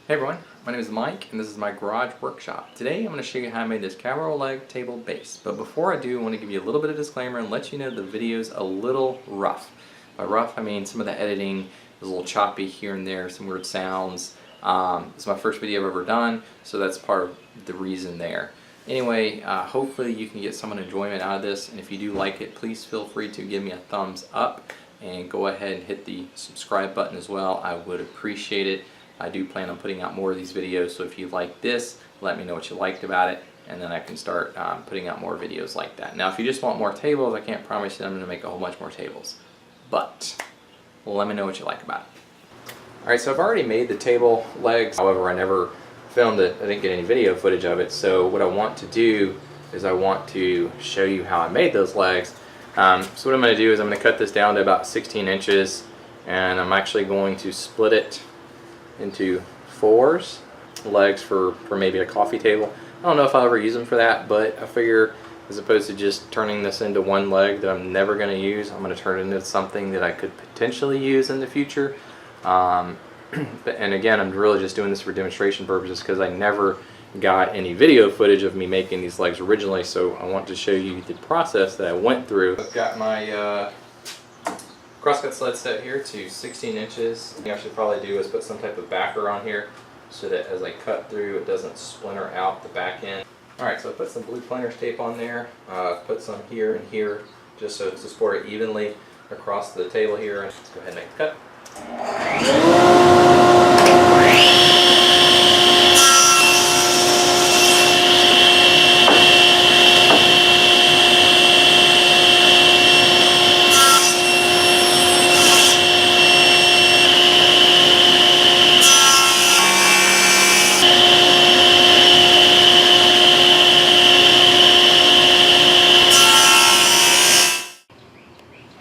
Hey everyone, my name is Mike and this is my garage workshop. Today I'm going to show you how I made this Cabriole leg table base. But before I do, I want to give you a little bit of disclaimer and let you know the video's a little rough. By rough I mean some of the editing is a little choppy here and there, some weird sounds. It's my first video I've ever done, so that's part of the reason there. Anyway, hopefully you can get some enjoyment out of this, and if you do like it, please feel free to give me a thumbs up and go ahead and hit the subscribe button as well. I would appreciate it. I do plan on putting out more of these videos, so if you like this, let me know what you liked about it, and then I can start putting out more videos like that. Now, if you just want more tables, I can't promise you that I'm going to make a whole bunch more tables, but let me know what you like about it. Alright, so I've already made the table legs, however I never filmed it. I didn't get any video footage of it, so what I want to do is I want to show you how I made those legs. So what I'm going to do is I'm going to cut this down to about 16 inches, and I'm actually going to split it into fours, legs for maybe a coffee table. I don't know if I'll ever use them for that, but I figure as opposed to just turning this into one leg that I'm never going to use, I'm going to turn it into something that I could potentially use in the future. And again, I'm really just doing this for demonstration purposes because I never got any video footage of me making these legs originally, so I want to show you the process that I went through. I've got my crosscut sled set here to 16 inches. What I should probably do is put some type of backer on here so that as I cut through it doesn't splinter out the back end. Alright, so I put some blue pointers tape on there, put some here and here just so it's supported evenly across the table here. Let's go ahead and make the cut.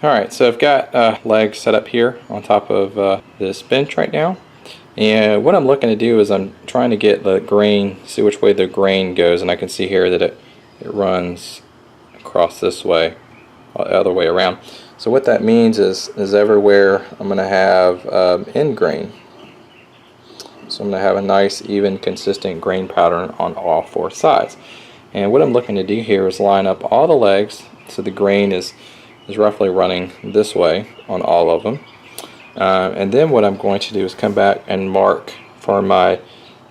Alright, so I've got legs set up here on top of this bench right now, and what I'm looking to do is I'm trying to get the grain, see which way the grain goes, and I can see here that it runs across this way, the other way around. So what that means is everywhere I'm going to have end grain. So I'm going to have a nice, even, consistent grain pattern on all four sides. And what I'm looking to do here is line up all the legs so the grain is roughly running this way on all of them. And then what I'm going to do is come back and mark for my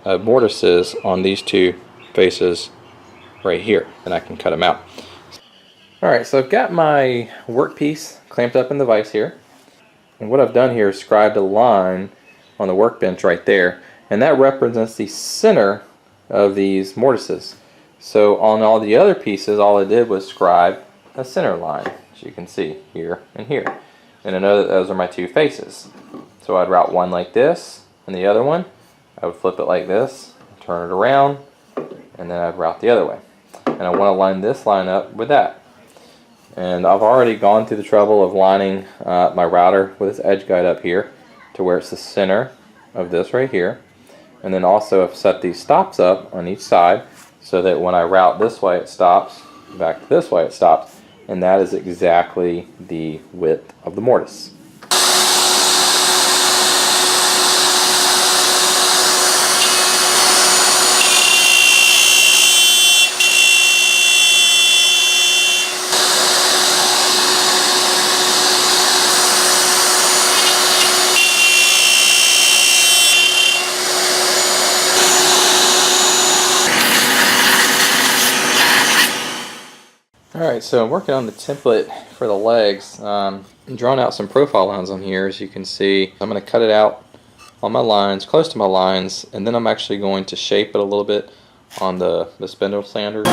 mortises on these two faces right here, and I can cut them out. Alright, so I've got my workpiece clamped up in the vise here, and what I've done here is scribed a line on the workbench right there, and that represents the center of these mortises. So on all the other pieces, all I did was scribe a center line, as you can see here and here, and I know that those are my two faces. So I'd route one like this, and the other one I would flip it like this, turn it around, and then I'd route the other way. And I want to line this line up with that. And I've already gone through the trouble of lining my router with this edge guide up here to where it's the center of this right here, and then also I've set these stops up on each side so that when I route this way it stops, back this way it stops, and that is exactly the width of the mortise. Alright, so I'm working on the template for the legs. I'm drawing out some profile lines on here, as you can see. I'm going to cut it out on my lines, close to my lines, and then I'm actually going to shape it a little bit on the spindle sander.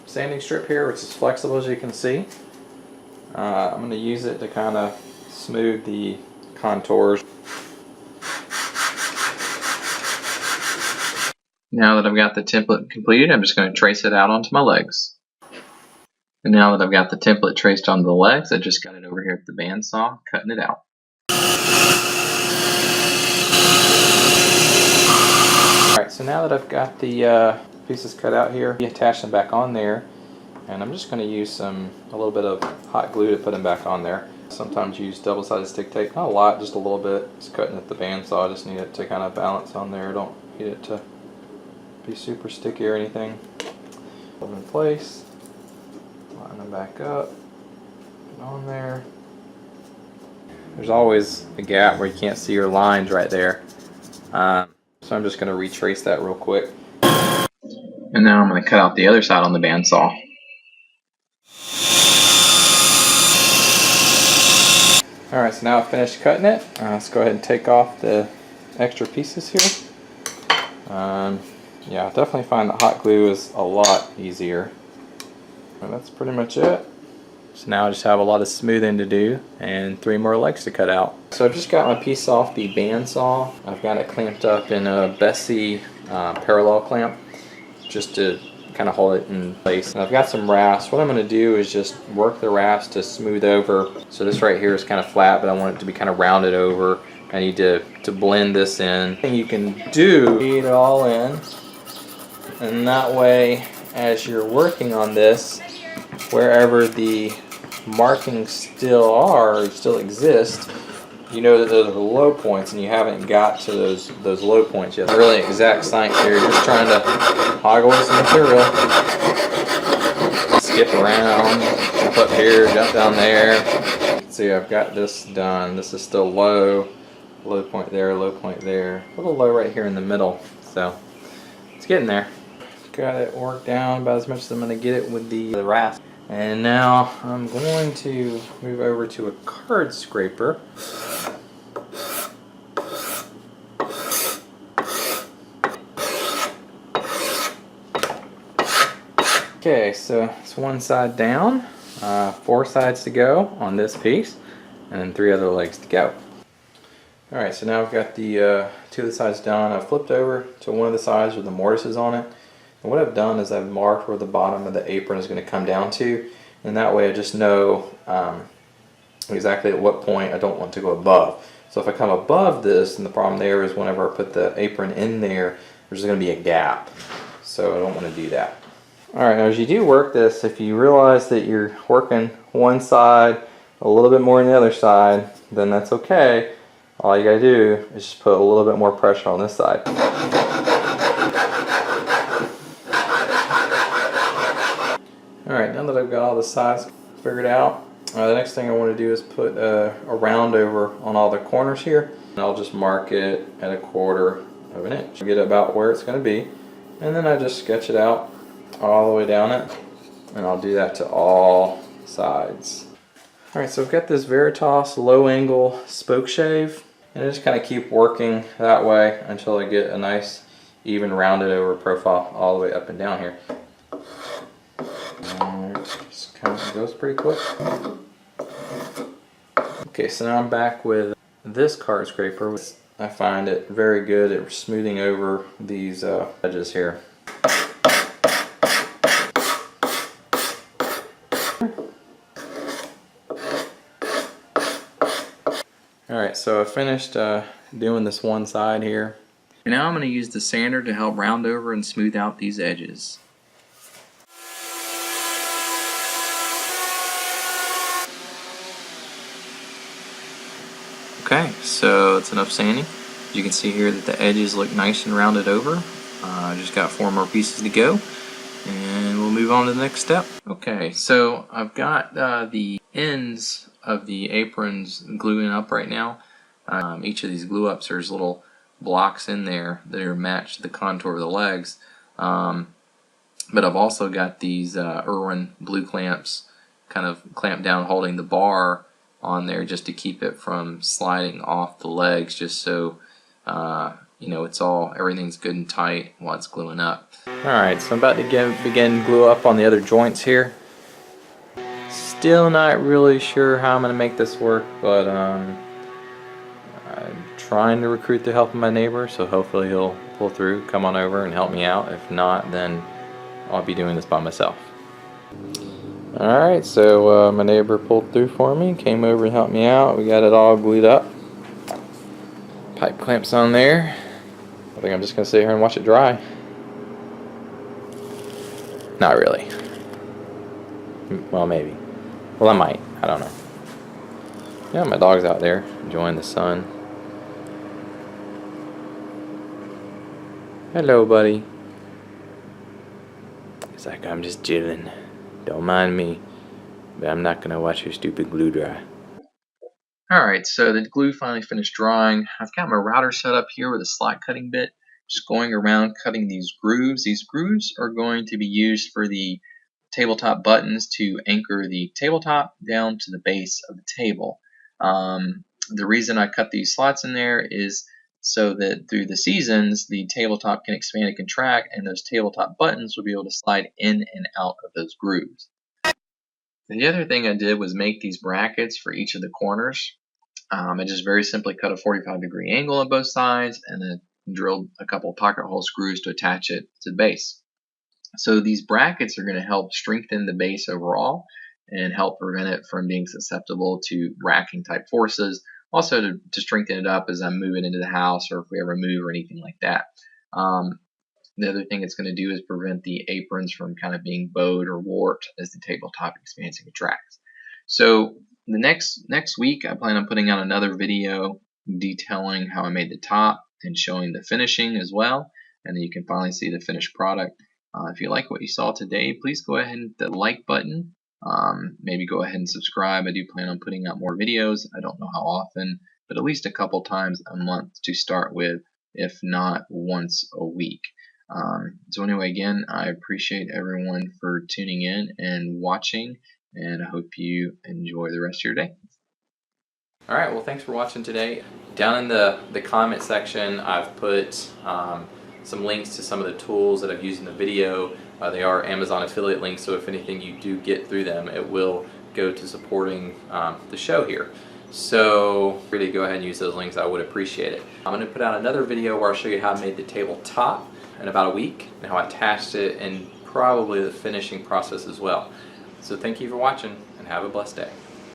Sanding strip here, which is flexible, as you can see. I'm going to use it to kind of smooth the contours. Now that I've got the template completed, I'm just going to trace it out onto my legs. And now that I've got the template traced onto the legs, I just got it over here at the bandsaw, cutting it out. Alright, so now that I've got the pieces cut out here, I attach them back on there, and I'm just going to use a little bit of hot glue to put them back on there. Sometimes use double-sided stick tape, not a lot, just a little bit. It's cutting at the bandsaw, I just need it to kind of balance on there. Don't need it to be super sticky or anything. Put them in place. Line them back up, put on there. There's always a gap where you can't see your lines right there. So I'm just going to retrace that real quick. And now I'm going to cut out the other side on the bandsaw. Alright, so now I've finished cutting it. Let's go ahead and take off the extra pieces here. Yeah, I definitely find that hot glue is a lot easier. And that's pretty much it. So now I just have a lot of smoothing to do and 3 more legs to cut out. So I've just got my piece off the bandsaw. I've got it clamped up in a Bessie parallel clamp just to kind of hold it in place. And I've got some rasps. What I'm going to do is just work the rasps to smooth over. So this right here is kind of flat, but I want it to be kind of rounded over. I need to blend this in. And you can do it all in, and that way as you're working on this, wherever the markings still exist, you know that those are low points and you haven't got to those low points yet. Not really an exact science here, you're just trying to hog away some material. Skip around, jump up here, jump down there. See, I've got this done. This is still low point there, low point there. A little low right here in the middle, so it's getting there. Got it worked down about as much as I'm going to get it with the rasp. And now I'm going to move over to a card scraper. Okay, so it's one side down, 4 sides to go on this piece, and then 3 other legs to go. Alright, so now I've got the 2 of the sides done. I've flipped over to one of the sides with the mortises on it. And what I've done is I've marked where the bottom of the apron is going to come down to, and that way I just know exactly at what point I don't want to go above. So if I come above this, and the problem there is whenever I put the apron in there, there's going to be a gap. So I don't want to do that. Alright, now as you do work this, if you realize that you're working one side a little bit more than the other side, then that's okay. All you gotta do is just put a little bit more pressure on this side. Alright, now that I've got all the sides figured out, the next thing I want to do is put a round over on all the corners here. And I'll just mark it at 1/4 of an inch. Get about where it's going to be. And then I just sketch it out all the way down it. And I'll do that to all sides. Alright, so I've got this Veritas low angle spoke shave. And I just kind of keep working that way until I get a nice even rounded over profile all the way up and down here. Just kind of goes pretty quick. Okay, so now I'm back with this card scraper. I find it very good at smoothing over these edges here. Alright, so I finished doing this one side here. Now I'm going to use the sander to help round over and smooth out these edges. Okay, so it's enough sanding. You can see here that the edges look nice and rounded over. I just got 4 more pieces to go, and we'll move on to the next step. Okay, so I've got the ends of the aprons gluing up right now. Each of these glue ups, there's little blocks in there that are matched to the contour of the legs. But I've also got these Irwin blue clamps kind of clamped down, holding the bar on there just to keep it from sliding off the legs, just so you know, everything's good and tight while it's gluing up. Alright, so I'm about to begin glue up on the other joints here. Still not really sure how I'm going to make this work, but I'm trying to recruit the help of my neighbor, so hopefully he'll pull through, come on over and help me out. If not, then I'll be doing this by myself. Alright, so my neighbor pulled through for me, came over and helped me out. We got it all glued up. Pipe clamps on there. I think I'm just going to sit here and watch it dry. Not really. Well, maybe. Well, I might. I don't know. Yeah, my dog's out there enjoying the sun. Hello, buddy. It's like I'm just chilling. Don't mind me. But I'm not gonna watch your stupid glue dry. Alright, so the glue finally finished drying. I've got my router set up here with a slot cutting bit. Just going around cutting these grooves. These grooves are going to be used for the tabletop buttons to anchor the tabletop down to the base of the table. The reason I cut these slots in there is so that through the seasons the tabletop can expand and contract, and those tabletop buttons will be able to slide in and out of those grooves. The other thing I did was make these brackets for each of the corners. I just very simply cut a 45-degree angle on both sides and then drilled a couple of pocket hole screws to attach it to the base. So these brackets are going to help strengthen the base overall and help prevent it from being susceptible to racking type forces. Also to strengthen it up as I move it into the house, or if we ever move or anything like that. The other thing it's going to do is prevent the aprons from kind of being bowed or warped as the tabletop expands and contracts. So the next week I plan on putting out another video detailing how I made the top and showing the finishing as well, and then you can finally see the finished product. If you like what you saw today, please go ahead and hit the like button. Maybe go ahead and subscribe. I do plan on putting out more videos. I don't know how often, but at least a couple times a month to start with, if not once a week. So anyway, again, I appreciate everyone for tuning in and watching, and I hope you enjoy the rest of your day. Alright, well, thanks for watching today. Down in the comment section, I've put some links to some of the tools that I've used in the video. They are Amazon affiliate links, so if anything you do get through them, it will go to supporting the show here. So really go ahead and use those links. I would appreciate it. I'm going to put out another video where I'll show you how I made the tabletop in about a week and how I attached it, and probably the finishing process as well. So thank you for watching and have a blessed day.